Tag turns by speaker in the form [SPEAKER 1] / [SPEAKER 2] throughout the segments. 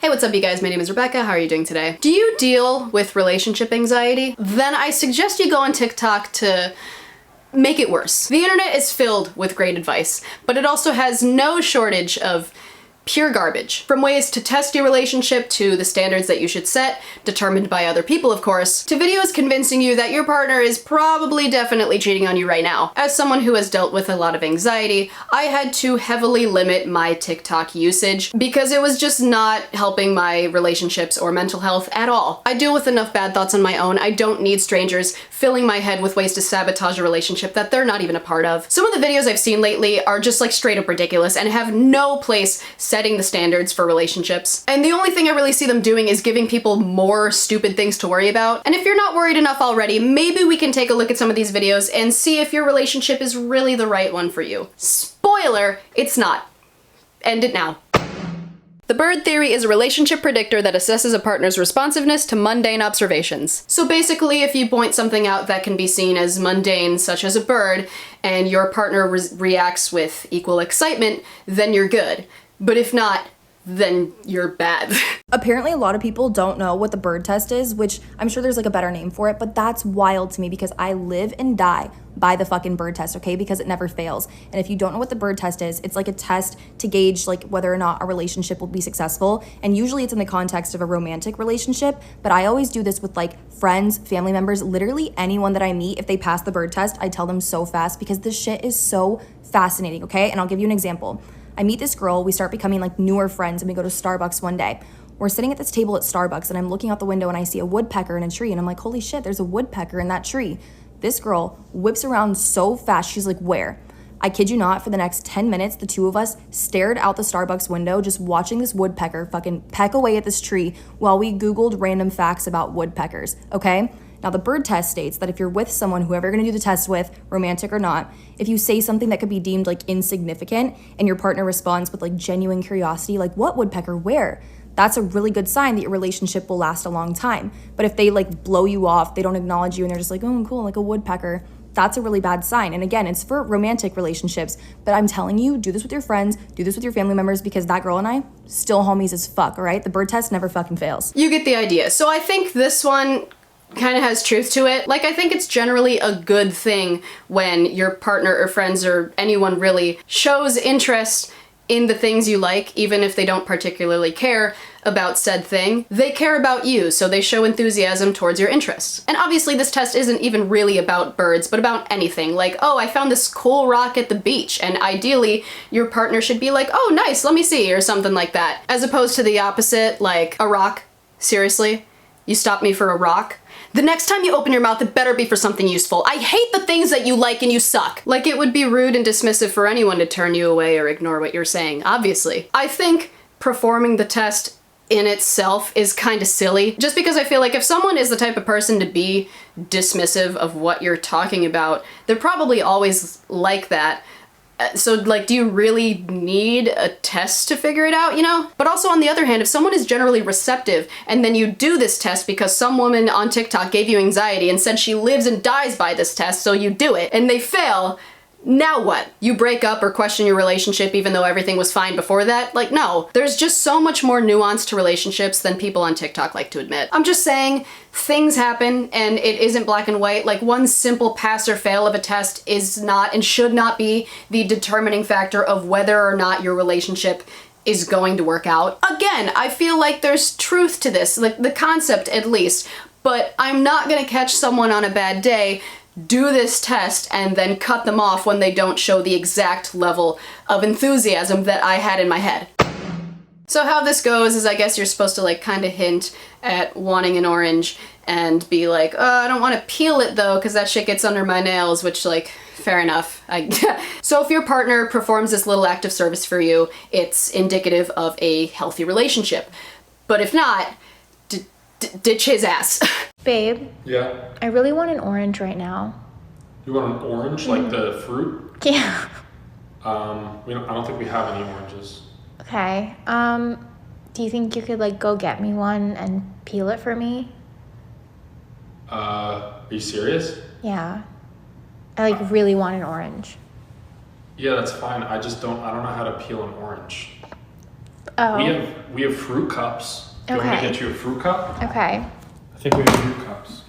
[SPEAKER 1] Hey, what's up you guys? My name is Rebecca. How are you doing today? Do you deal with relationship anxiety? Then I suggest you go on TikTok to make it worse. The internet is filled with great advice, but it also has no shortage of pure garbage. From ways to test your relationship, to the standards that you should set, determined by other people of course, to videos convincing you that your partner is probably definitely cheating on you right now. As someone who has dealt with a lot of anxiety, I had to heavily limit my TikTok usage because it was just not helping my relationships or mental health at all. I deal with enough bad thoughts on my own. I don't need strangers filling my head with ways to sabotage a relationship that they're not even a part of. Some of the videos I've seen lately are just like straight up ridiculous and have no place setting the standards for relationships. And the only thing I really see them doing is giving people more stupid things to worry about. And if you're not worried enough already, maybe we can take a look at some of these videos and see if your relationship is really the right one for you. Spoiler, it's not. End it now. The bird theory is a relationship predictor that assesses a partner's responsiveness to mundane observations. So basically, if you point something out that can be seen as mundane, such as a bird, and your partner reacts with equal excitement, then you're good. But if not, then you're bad.
[SPEAKER 2] Apparently a lot of people don't know what the bird test is, which I'm sure there's like a better name for it, but that's wild to me because I live and die by the fucking bird test, okay? Because it never fails. And if you don't know what the bird test is, it's like a test to gauge like whether or not a relationship will be successful. And usually it's in the context of a romantic relationship, but I always do this with like friends, family members, literally anyone that I meet. If they pass the bird test, I tell them so fast because this shit is so fascinating, okay? And I'll give you an example. I meet this girl, we start becoming like newer friends, and we go to Starbucks one day. We're sitting at this table at Starbucks and I'm looking out the window and I see a woodpecker in a tree and I'm like, holy shit, there's a woodpecker in that tree. This girl whips around so fast, she's like, where? I kid you not, for the next 10 minutes, the two of us stared out the Starbucks window just watching this woodpecker fucking peck away at this tree while we Googled random facts about woodpeckers, okay? Now, the bird test states that if you're with someone, whoever you're gonna do the test with, romantic or not, if you say something that could be deemed like insignificant and your partner responds with like genuine curiosity, like what woodpecker, where? That's a really good sign that your relationship will last a long time. But if they like blow you off, they don't acknowledge you and they're just like, oh, cool, like a woodpecker, that's a really bad sign. And again, it's for romantic relationships, but I'm telling you, do this with your friends, do this with your family members, because that girl and I, still homies as fuck, all right? The bird test never fucking fails.
[SPEAKER 1] You get the idea. So I think this one kind of has truth to it. Like, I think it's generally a good thing when your partner or friends or anyone really shows interest in the things you like, even if they don't particularly care about said thing. They care about you, so they show enthusiasm towards your interests. And obviously this test isn't even really about birds, but about anything. Like, oh, I found this cool rock at the beach, and ideally your partner should be like, oh, nice, let me see, or something like that. As opposed to the opposite, like, a rock? Seriously? You stopped me for a rock? The next time you open your mouth, it better be for something useful. I hate the things that you like and you suck. Like, it would be rude and dismissive for anyone to turn you away or ignore what you're saying, obviously. I think performing the test in itself is kind of silly, just because I feel like if someone is the type of person to be dismissive of what you're talking about, they're probably always like that. So, like, do you really need a test to figure it out, you know? But also, on the other hand, if someone is generally receptive and then you do this test because some woman on TikTok gave you anxiety and said she lives and dies by this test, so you do it, and they fail, now what? You break up or question your relationship even though everything was fine before that? Like, no. There's just so much more nuance to relationships than people on TikTok like to admit. I'm just saying, things happen and it isn't black and white. Like, one simple pass or fail of a test is not and should not be the determining factor of whether or not your relationship is going to work out. Again, I feel like there's truth to this, like the concept at least, but I'm not gonna catch someone on a bad day, do this test, and then cut them off when they don't show the exact level of enthusiasm that I had in my head. So how this goes is I guess you're supposed to like kind of hint at wanting an orange and be like, oh, I don't want to peel it though because that shit gets under my nails, which, like, fair enough. So if your partner performs this little act of service for you, it's indicative of a healthy relationship. But if not, ditch his ass.
[SPEAKER 3] Babe.
[SPEAKER 4] Yeah?
[SPEAKER 3] I really want an orange right now.
[SPEAKER 4] You want an orange, like the fruit?
[SPEAKER 3] Yeah.
[SPEAKER 4] I don't think we have any oranges.
[SPEAKER 3] Okay. Do you think you could like go get me one and peel it for me?
[SPEAKER 4] Are you serious?
[SPEAKER 3] Yeah. I like really want an orange.
[SPEAKER 4] Yeah, that's fine. I don't know how to peel an orange.
[SPEAKER 3] Oh.
[SPEAKER 4] We have fruit cups. Do you want me to
[SPEAKER 3] Okay.
[SPEAKER 4] get you a fruit cup?
[SPEAKER 3] Okay.
[SPEAKER 4] I think we have fruit cups.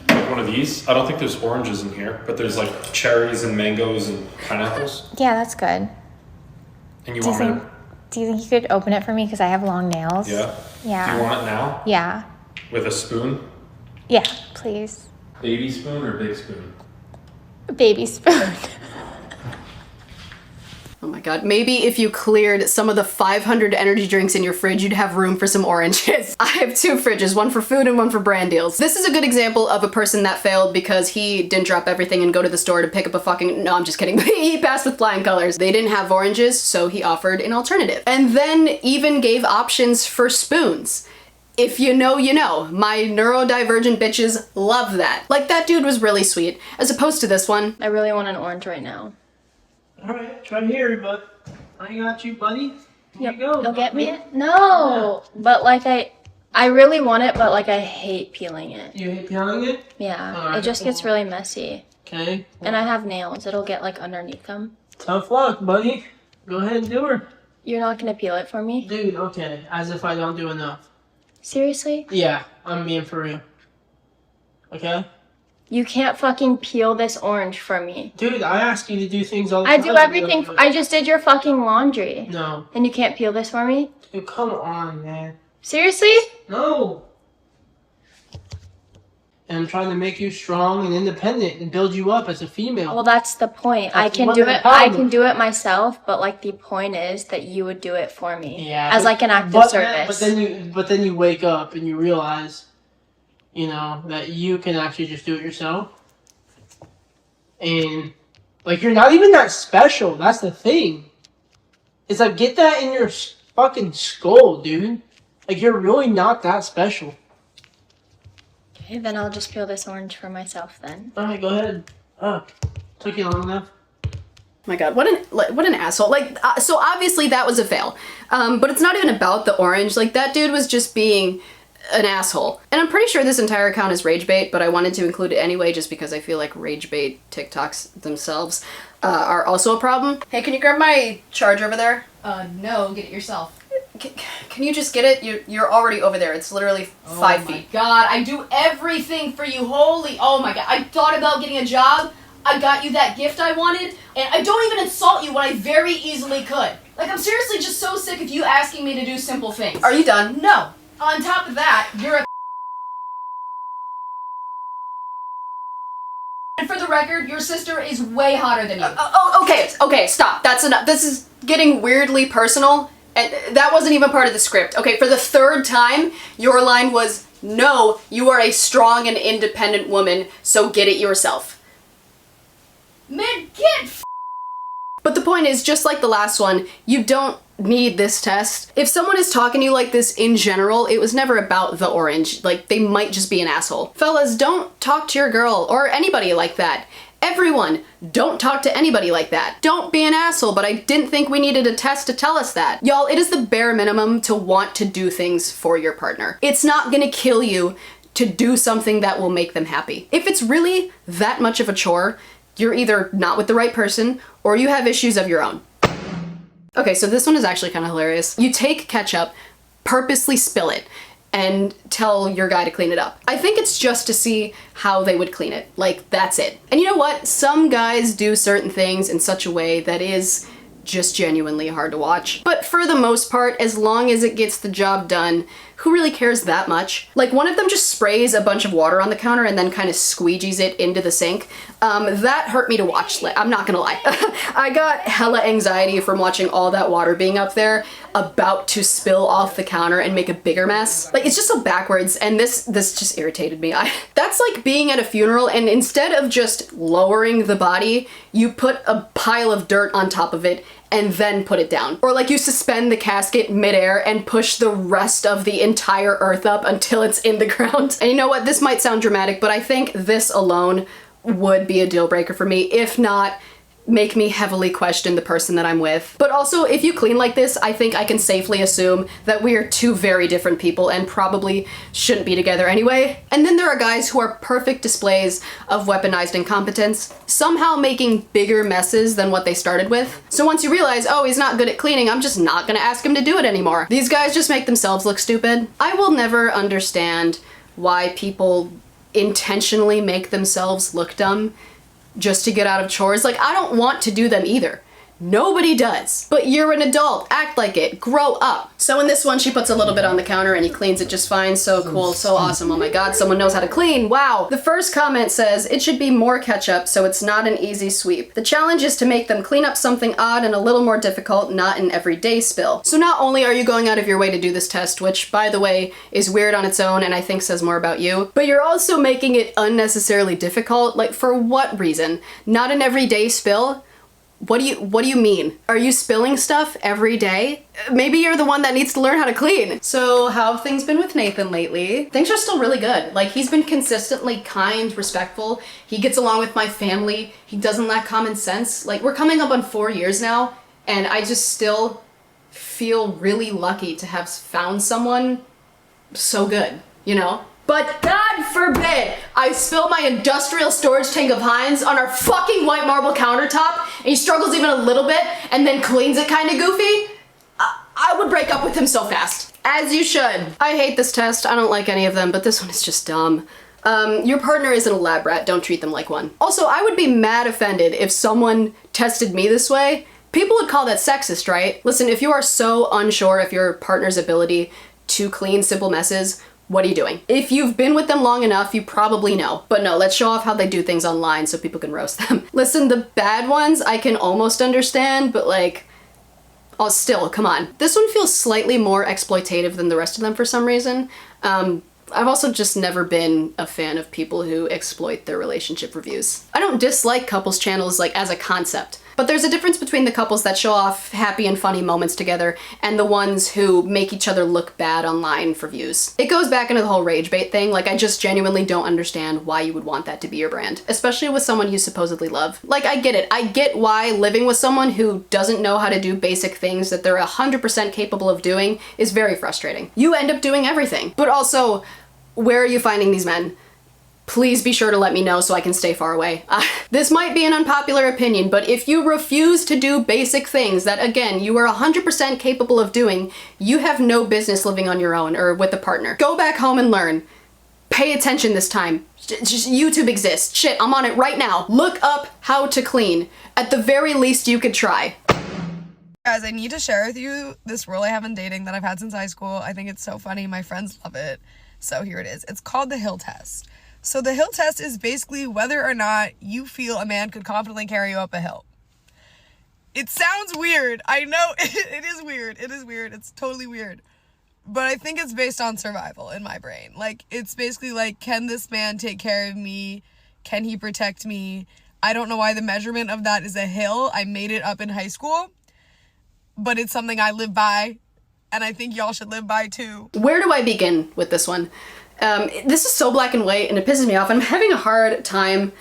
[SPEAKER 4] Like one of these. I don't think there's oranges in here, but there's like cherries and mangoes and pineapples.
[SPEAKER 3] Yeah, that's good.
[SPEAKER 4] And you
[SPEAKER 3] Do you
[SPEAKER 4] want me
[SPEAKER 3] think? Do you think you could open it for me? Because I have long nails.
[SPEAKER 4] to? Yeah.
[SPEAKER 3] Yeah.
[SPEAKER 4] Do you want it now?
[SPEAKER 3] Yeah.
[SPEAKER 4] With a spoon?
[SPEAKER 3] Yeah. Please.
[SPEAKER 4] Baby spoon or big spoon?
[SPEAKER 3] A baby spoon.
[SPEAKER 1] Oh my god, maybe if you cleared some of the 500 energy drinks in your fridge, you'd have room for some oranges. I have 2 fridges, one for food and one for brand deals. This is a good example of a person that failed because he didn't drop everything and go to the store to pick up a fucking, no, I'm just kidding. He passed with flying colors. They didn't have oranges, so he offered an alternative. And then even gave options for spoons. If you know, you know. My neurodivergent bitches love that. Like, that dude was really sweet, as opposed to this one. I really want an orange right now.
[SPEAKER 5] Alright, try here, but I got you, buddy. Here you go.
[SPEAKER 1] You'll get me it? No, but like I really want it, but like I hate peeling it.
[SPEAKER 5] You hate peeling it?
[SPEAKER 1] Yeah,
[SPEAKER 5] Alright,
[SPEAKER 1] it just gets
[SPEAKER 5] cool.
[SPEAKER 1] really messy.
[SPEAKER 5] Okay.
[SPEAKER 1] And I have nails, it'll get like underneath them.
[SPEAKER 5] Tough luck, buddy. Go ahead and do her.
[SPEAKER 1] You're not gonna peel it for me?
[SPEAKER 5] Dude, okay. As if I don't do enough.
[SPEAKER 1] Seriously?
[SPEAKER 5] Yeah, I'm being for real. Okay?
[SPEAKER 1] You can't fucking peel this orange for me.
[SPEAKER 5] Dude, I ask you to do things all the
[SPEAKER 1] I
[SPEAKER 5] time.
[SPEAKER 1] do everything, I just did your fucking laundry.
[SPEAKER 5] No.
[SPEAKER 1] And you can't peel this for me?
[SPEAKER 5] Dude, come on, man.
[SPEAKER 1] Seriously?
[SPEAKER 5] No. And I'm trying to make you strong and independent and build you up as a female.
[SPEAKER 1] Well, that's the point. I
[SPEAKER 5] That's
[SPEAKER 1] can
[SPEAKER 5] one
[SPEAKER 1] do
[SPEAKER 5] of the
[SPEAKER 1] it. I
[SPEAKER 5] problems.
[SPEAKER 1] can do it myself, but like the point is that you would do it for me.
[SPEAKER 5] Yeah.
[SPEAKER 1] As like an act of
[SPEAKER 5] but
[SPEAKER 1] service.
[SPEAKER 5] but then you wake up and you realize, you know, that you can actually just do it yourself. And like you're not even that special. That's the thing. It's like get that in your fucking skull, dude. Like you're really not that special.
[SPEAKER 1] Okay, then I'll just peel this orange for myself then.
[SPEAKER 5] All right, go ahead. Oh, took you long enough.
[SPEAKER 1] My god, what an asshole. Like, so obviously that was a fail. But it's not even about the orange. Like, that dude was just being an asshole. And I'm pretty sure this entire account is rage bait, but I wanted to include it anyway just because I feel like rage bait TikToks themselves are also a problem. Hey, can you grab my charger over there? No, get it yourself. Can you just get it? You're already over there. It's literally 5 feet. God, I do everything for you. Holy, oh my god. I thought about getting a job. I got you that gift I wanted, and I don't even insult you when I very easily could. Like, I'm seriously just so sick of you asking me to do simple things. Are you done? No. On top of that, you're a and for the record, your sister is way hotter than you. Okay, stop. That's enough. This is getting weirdly personal, and that wasn't even part of the script. Okay, for the 3rd time, your line was, no, you are a strong and independent woman, so get it yourself. Man, But the point is, just like the last one, you don't need this test. If someone is talking to you like this in general, it was never about the orange. Like, they might just be an asshole. Fellas, don't talk to your girl or anybody like that. Everyone, don't talk to anybody like that. Don't be an asshole, but I didn't think we needed a test to tell us that. Y'all, it is the bare minimum to want to do things for your partner. It's not gonna kill you to do something that will make them happy. If it's really that much of a chore, you're either not with the right person or you have issues of your own. Okay, so this one is actually kind of hilarious. You take ketchup, purposely spill it, and tell your guy to clean it up. I think it's just to see how they would clean it. Like, that's it. And you know what? Some guys do certain things in such a way that is just genuinely hard to watch. But for the most part, as long as it gets the job done, who really cares that much? Like, one of them just sprays a bunch of water on the counter and then kind of squeegees it into the sink. That hurt me to watch. I'm not gonna lie. I got hella anxiety from watching all that water being up there, about to spill off the counter and make a bigger mess. Like, it's just so backwards, and this just irritated me. That's like being at a funeral, and instead of just lowering the body, you put a pile of dirt on top of it and then put it down. Or like you suspend the casket midair and push the rest of the entire earth up until it's in the ground. And you know what? This might sound dramatic, but I think this alone would be a deal breaker for me, if not make me heavily question the person that I'm with. But also, if you clean like this, I think I can safely assume that we are two very different people and probably shouldn't be together anyway. And then there are guys who are perfect displays of weaponized incompetence, somehow making bigger messes than what they started with. So once you realize, oh, he's not good at cleaning, I'm just not gonna ask him to do it anymore. These guys just make themselves look stupid. I will never understand why people intentionally make themselves look dumb just to get out of chores. Like, I don't want to do them either. Nobody does. But you're an adult. Act like it. Grow up. So in this one, she puts a little bit on the counter and he cleans it just fine. So cool. So awesome. Oh my god, someone knows how to clean. Wow. The first comment says, it should be more ketchup so it's not an easy sweep. The challenge is to make them clean up something odd and a little more difficult, not an everyday spill. So not only are you going out of your way to do this test, which by the way is weird on its own and I think says more about you, but you're also making it unnecessarily difficult. Like, for what reason? Not an everyday spill? What do you mean? Are you spilling stuff every day? Maybe you're the one that needs to learn how to clean. So how have things been with Nathan lately? Things are still really good. Like, he's been consistently kind, respectful. He gets along with my family. He doesn't lack common sense. Like, we're coming up on 4 years now, and I just still feel really lucky to have found someone so good, you know? But God forbid I spill my industrial storage tank of Heinz on our fucking white marble countertop and he struggles even a little bit and then cleans it kind of goofy. I would break up with him so fast. As you should. I hate this test. I don't like any of them, but this one is just dumb. Your partner isn't a lab rat. Don't treat them like one. Also, I would be mad offended if someone tested me this way. People would call that sexist, right? Listen, if you are so unsure of your partner's ability to clean simple messes, what are you doing? If you've been with them long enough, you probably know. But no, let's show off how they do things online so people can roast them. Listen, the bad ones I can almost understand, but like, oh, still, come on. This one feels slightly more exploitative than the rest of them for some reason. I've also just never been a fan of people who exploit their relationship reviews. I don't dislike couples channels like as a concept, but there's a difference between the couples that show off happy and funny moments together and the ones who make each other look bad online for views. It goes back into the whole rage bait thing. Like, I just genuinely don't understand why you would want that to be your brand, especially with someone you supposedly love. Like, I get it. I get why living with someone who doesn't know how to do basic things that they're 100% capable of doing is very frustrating. You end up doing everything. But also, where are you finding these men? Please be sure to let me know so I can stay far away. This might be an unpopular opinion, but if you refuse to do basic things that, again, you are 100% capable of doing, you have no business living on your own or with a partner. Go back home and learn. Pay attention this time. Just YouTube exists. Shit, I'm on it right now. Look up how to clean. At the very least, you could try.
[SPEAKER 6] Guys, I need to share with you this rule I have in dating that I've had since high school. I think it's so funny. My friends love it. So here it is. It's called the Hill Test. So the Hill Test is basically whether or not you feel a man could confidently carry you up a hill. It sounds weird. I know it is weird. It is weird. It's totally weird. But I think it's based on survival in my brain. Like, it's basically like, can this man take care of me? Can he protect me? I don't know why the measurement of that is a hill. I made it up in high school. But it's something I live by. And I think y'all should live by too.
[SPEAKER 1] Where do I begin with this one? This is so black and white and it pisses me off. I'm having a hard time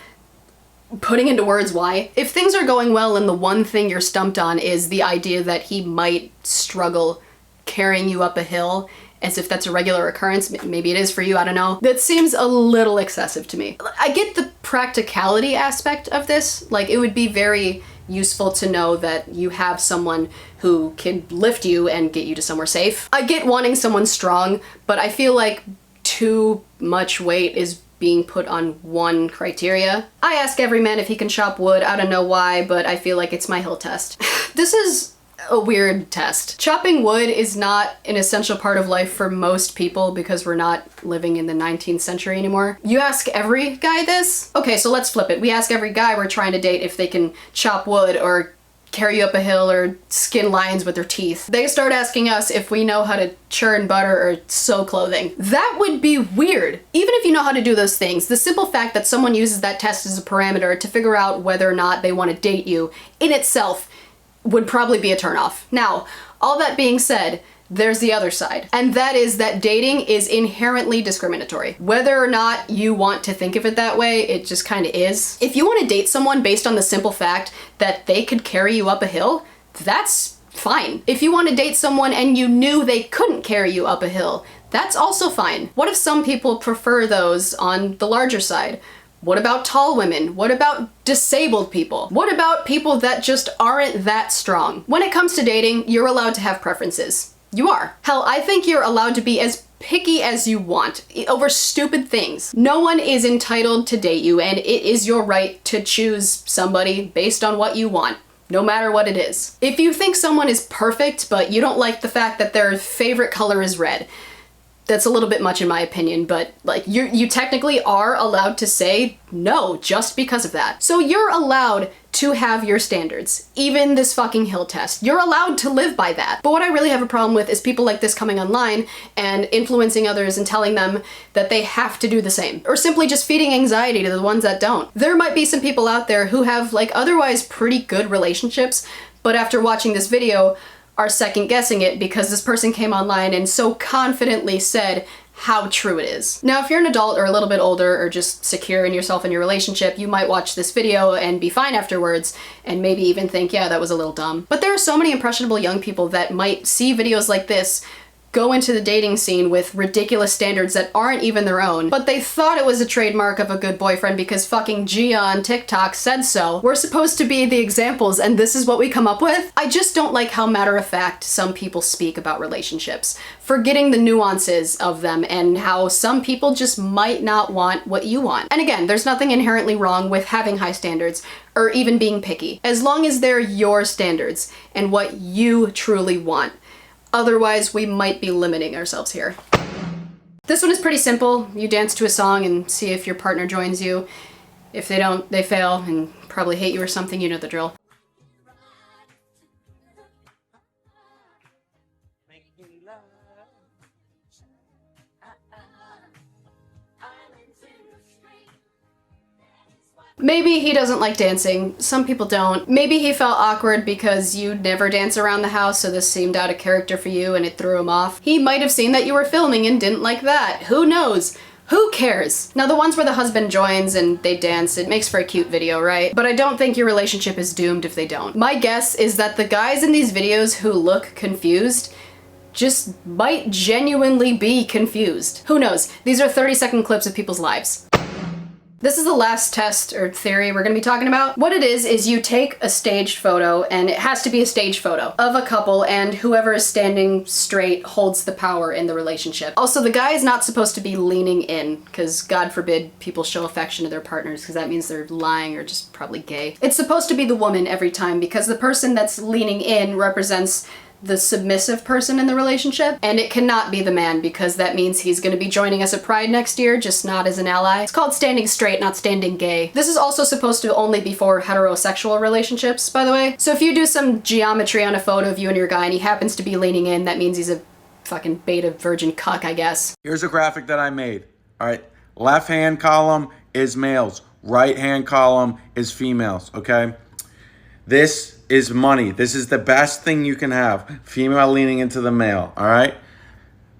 [SPEAKER 1] putting into words why. If things are going well and the one thing you're stumped on is the idea that he might struggle carrying you up a hill, as if that's a regular occurrence, maybe it is for you, I don't know. That seems a little excessive to me. I get the practicality aspect of this. Like, it would be very useful to know that you have someone who can lift you and get you to somewhere safe. I get wanting someone strong, but I feel like too much weight is being put on one criteria. I ask every man if he can chop wood. I don't know why, but I feel like it's my Hill Test. This is a weird test. Chopping wood is not an essential part of life for most people because we're not living in the 19th century anymore. You ask every guy this? Okay, so let's flip it. We ask every guy we're trying to date if they can chop wood or carry you up a hill or skin lions with their teeth. They start asking us if we know how to churn butter or sew clothing. That would be weird. Even if you know how to do those things, the simple fact that someone uses that test as a parameter to figure out whether or not they want to date you in itself would probably be a turnoff. Now, all that being said, there's the other side. And that is that dating is inherently discriminatory. Whether or not you want to think of it that way, it just kind of is. If you want to date someone based on the simple fact that they could carry you up a hill, that's fine. If you want to date someone and you knew they couldn't carry you up a hill, that's also fine. What if some people prefer those on the larger side? What about tall women? What about disabled people? What about people that just aren't that strong? When it comes to dating, you're allowed to have preferences. You are. Hell, I think you're allowed to be as picky as you want over stupid things. No one is entitled to date you, and it is your right to choose somebody based on what you want, no matter what it is. If you think someone is perfect, but you don't like the fact that their favorite color is red, that's a little bit much in my opinion, but like you technically are allowed to say no just because of that. So you're allowed to have your standards, even this fucking hill test. You're allowed to live by that. But what I really have a problem with is people like this coming online and influencing others and telling them that they have to do the same, or simply just feeding anxiety to the ones that don't. There might be some people out there who have like otherwise pretty good relationships, but after watching this video are second guessing it because this person came online and so confidently said how true it is. Now, if you're an adult or a little bit older or just secure in yourself and your relationship, you might watch this video and be fine afterwards and maybe even think, yeah, that was a little dumb. But there are so many impressionable young people that might see videos like this, go into the dating scene with ridiculous standards that aren't even their own, but they thought it was a trademark of a good boyfriend because fucking Gia on TikTok said so. We're supposed to be the examples and this is what we come up with? I just don't like how matter-of-fact some people speak about relationships, forgetting the nuances of them and how some people just might not want what you want. And again, there's nothing inherently wrong with having high standards or even being picky, as long as they're your standards and what you truly want. Otherwise, we might be limiting ourselves here. This one is pretty simple. You dance to a song and see if your partner joins you. If they don't, they fail and probably hate you or something. You know the drill. Maybe he doesn't like dancing. Some people don't. Maybe he felt awkward because you never dance around the house, so this seemed out of character for you and it threw him off. He might have seen that you were filming and didn't like that. Who knows? Who cares? Now, the ones where the husband joins and they dance, it makes for a cute video, right? But I don't think your relationship is doomed if they don't. My guess is that the guys in these videos who look confused just might genuinely be confused. Who knows? These are 30-second clips of people's lives. This is the last test or theory we're gonna be talking about. What it is you take a staged photo, and it has to be a staged photo, of a couple, and whoever is standing straight holds the power in the relationship. Also, the guy is not supposed to be leaning in, because God forbid people show affection to their partners, because that means they're lying or just probably gay. It's supposed to be the woman every time, because the person that's leaning in represents the submissive person in the relationship, and it cannot be the man because that means he's gonna be joining us at Pride next year, just not as an ally. It's called standing straight, not standing gay. This is also supposed to only be for heterosexual relationships, by the way. So if you do some geometry on a photo of you and your guy and he happens to be leaning in, that means he's a fucking beta virgin cuck, I guess.
[SPEAKER 7] Here's a graphic that I made, all right? Left hand column is males, right hand column is females, okay? This is money. This is the best thing you can have. Female leaning into the male, all right?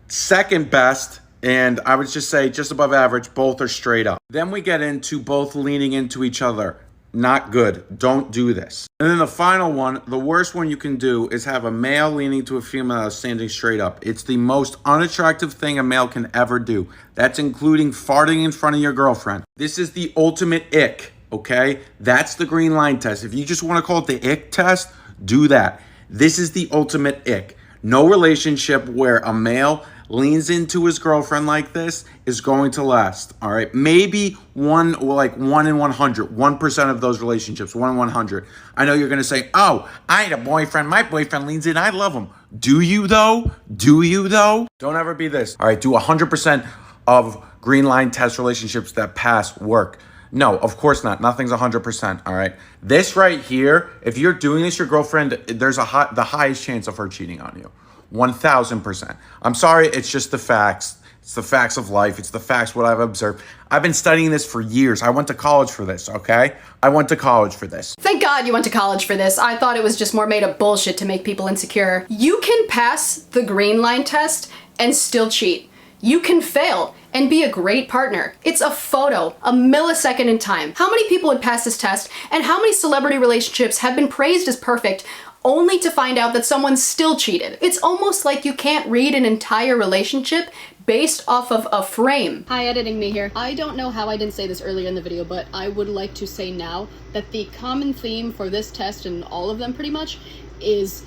[SPEAKER 7] Second best, and I would just say just above average, both are straight up. Then we get into both leaning into each other. Not good. Don't do this. And then the final one, the worst one you can do is have a male leaning to a female standing straight up. It's the most unattractive thing a male can ever do. That's including farting in front of your girlfriend. This is the ultimate ick. Okay, that's the green line test. If you just want to call it the ick test, do that. This is the ultimate ick. No relationship where a male leans into his girlfriend like this is going to last. All right, maybe one in 100, 1% of those relationships, 1 in 100. I know you're going to say, oh, I had a boyfriend. My boyfriend leans in. I love him. Do you though? Do you though? Don't ever be this. All right, do 100% of green line test relationships that pass work. No, of course not. Nothing's 100%, all right? This right here, if you're doing this, your girlfriend, there's the highest chance of her cheating on you. 1,000%. I'm sorry, it's just the facts. It's the facts of life. It's the facts what I've observed. I've been studying this for years. I went to college for this, okay? I went to college for this.
[SPEAKER 1] Thank God you went to college for this. I thought it was just more made up bullshit to make people insecure. You can pass the green line test and still cheat. You can fail and be a great partner. It's a photo, a millisecond in time. How many people would pass this test, and how many celebrity relationships have been praised as perfect only to find out that someone still cheated? It's almost like you can't read an entire relationship based off of a frame. Hi, editing me here. I don't know how I didn't say this earlier in the video, but I would like to say now that the common theme for this test, and all of them pretty much, is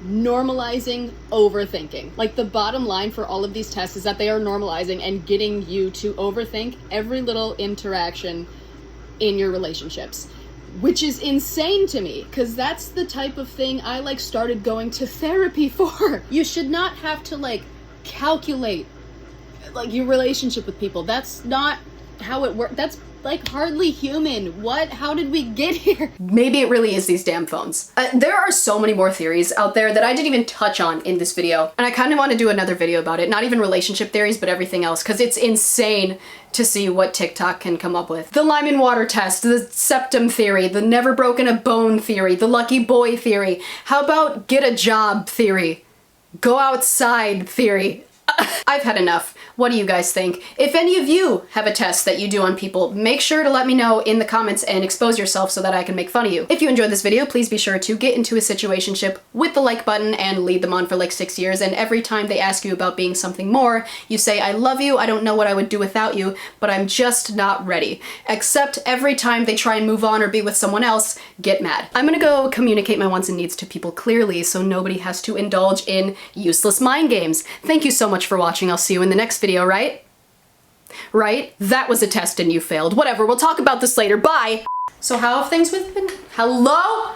[SPEAKER 1] normalizing overthinking. Like, the bottom line for all of these tests is that they are normalizing and getting you to overthink every little interaction in your relationships, which is insane to me, because that's the type of thing I like started going to therapy for. You should not have to like calculate like your relationship with people. That's not how it works. That's like hardly human. What? How did we get here? Maybe it really is these damn phones. There are so many more theories out there that I didn't even touch on in this video, and I kind of want to do another video about it. Not even relationship theories, but everything else, because it's insane to see what TikTok can come up with. The Lyman water test, the septum theory, the never broken a bone theory, the lucky boy theory. How about get a job theory? Go outside theory. I've had enough. What do you guys think? If any of you have a test that you do on people, make sure to let me know in the comments and expose yourself so that I can make fun of you. If you enjoyed this video, please be sure to get into a situationship with the like button and lead them on for like 6 years, and every time they ask you about being something more, you say, I love you, I don't know what I would do without you, but I'm just not ready. Except every time they try and move on or be with someone else, get mad. I'm gonna go communicate my wants and needs to people clearly so nobody has to indulge in useless mind games. Thank you so much for watching. I'll see you in the next video, right? Right? That was a test and you failed. Whatever, we'll talk about this later. Bye! So how have things been? Hello?